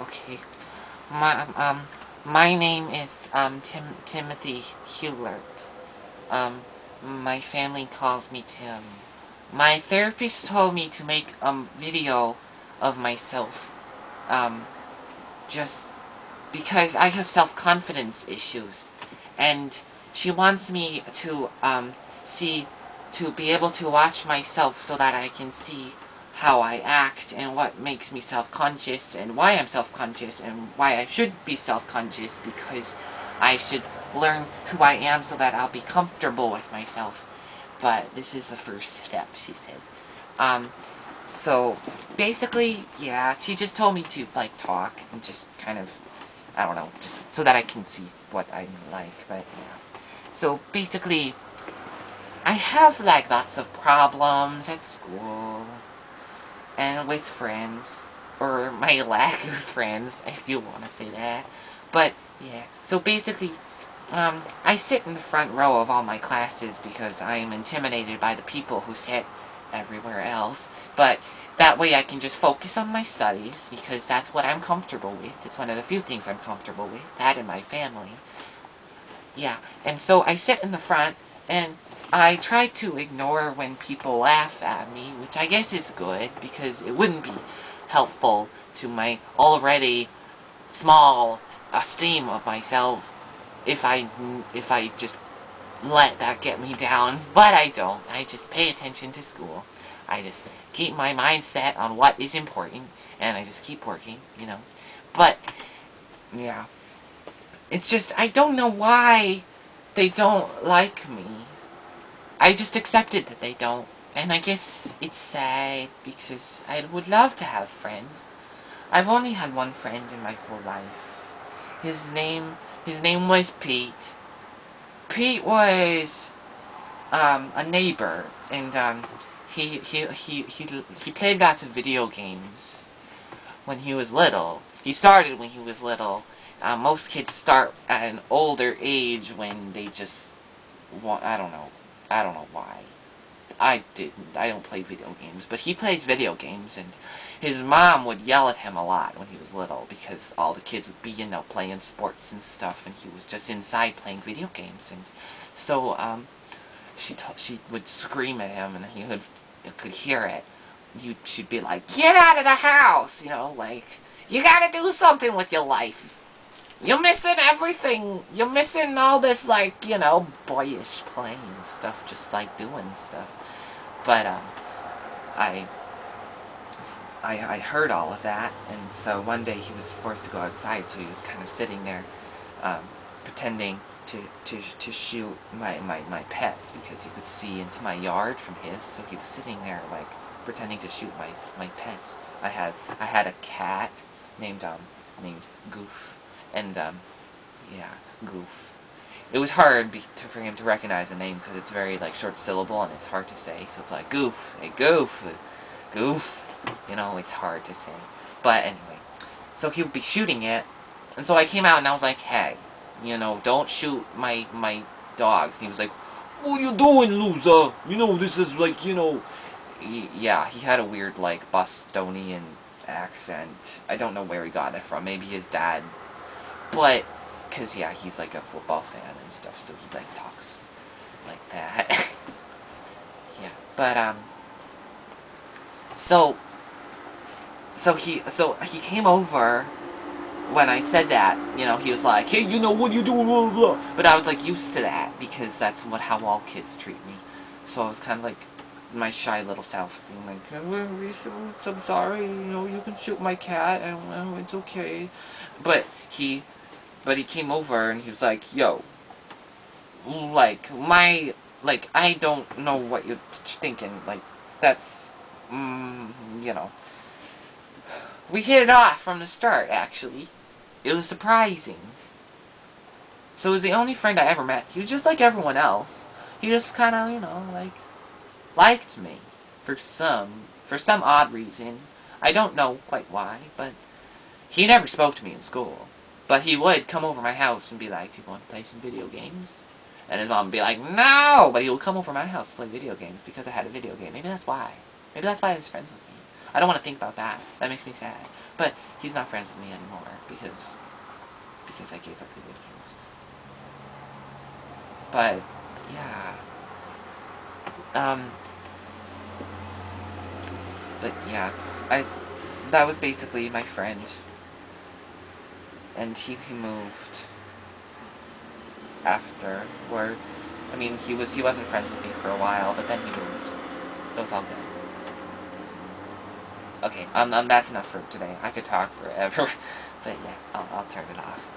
Okay. My my name is Timothy Hewlert. Um, my family calls me Tim. My therapist told me to make video of myself. Um, just because I have self-confidence issues, and she wants me to see to be able to watch myself so that I can see how I act and what makes me self-conscious and why I'm self-conscious and why I should be self-conscious, because I should learn who I am so that I'll be comfortable with myself. But this is the first step, she says. Um, so basically, yeah, she just told me to like talk and just kind of, I don't know, just so that I can see what I'm like. But yeah. So basically, I have like lots of problems at school and with friends, or my lack of friends, if you want to say that. But yeah, so basically, I sit in the front row of all my classes because I am intimidated by the people who sit everywhere else. But that way I can just focus on my studies, because that's what I'm comfortable with. It's one of the few things I'm comfortable with, that and my family. Yeah, and so I sit in the front, and I try to ignore when people laugh at me, which I guess is good, because it wouldn't be helpful to my already small esteem of myself if I just let that get me down. But I don't. I just pay attention to school. I just keep my mind set on what is important, and I just keep working, you know. But yeah, it's just I don't know why they don't like me. I just accepted that they don't. And I guess it's sad, because I would love to have friends. I've only had one friend in my whole life. His name was Pete. Pete was a neighbor, and he played lots of video games when he was little. He started when he was little. Most kids start at an older age when they just want, I don't know why. I didn't. I don't play video games, but he plays video games, and his mom would yell at him a lot when he was little, because all the kids would be, you know, playing sports and stuff, and he was just inside playing video games, and so she would scream at him, and he could hear it. She'd be like, "Get out of the house!" You know, like, you gotta do something with your life. You're missing everything. You're missing all this, like, you know, boyish playing stuff, just like doing stuff. But I, I heard all of that, and so one day he was forced to go outside, so he was kind of sitting there, um, pretending to shoot my pets, because he could see into my yard from his, so he was sitting there, like, pretending to shoot my pets. I had a cat named Goof, and yeah, Goof. It was hard for him to recognize the name, because it's very, like, short syllable, and it's hard to say, so it's like, Goof, hey, Goof, Goof, you know, it's hard to say. But anyway, so he would be shooting it, and so I came out and I was like, hey, you know, don't shoot my dogs. And he was like, what are you doing, loser? You know, this is like, you know, yeah, he had a weird, like, Bostonian accent. I don't know where he got it from. Maybe his dad. But, because, yeah, he's, like, a football fan and stuff, so he, like, talks like that. Yeah, but, so, so he came over when I said that, you know, he was like, hey, you know, what are you doing, blah, blah, blah. But I was, like, used to that, because that's how all kids treat me. So I was kind of like my shy little self, being like, I'm sorry, you know, you can shoot my cat, and well, it's okay. But he came over, and he was like, yo, like, I don't know what you're thinking, like, that's, you know. We hit it off from the start, actually. It was surprising. So he was the only friend I ever met. He was just like everyone else. He just kind of, you know, like, liked me. For some odd reason. I don't know quite why, but he never spoke to me in school. But he would come over my house and be like, do you want to play some video games? And his mom would be like, no! But he would come over my house to play video games because I had a video game. Maybe that's why. Maybe that's why he was friends with me. I don't want to think about that. That makes me sad. But he's not friends with me anymore because I gave up video games. But yeah. But yeah, that was basically my friend. And he moved afterwards. I mean, he wasn't friends with me for a while, but then he moved. So it's all good. Okay, that's enough for today. I could talk forever. But yeah, I'll turn it off.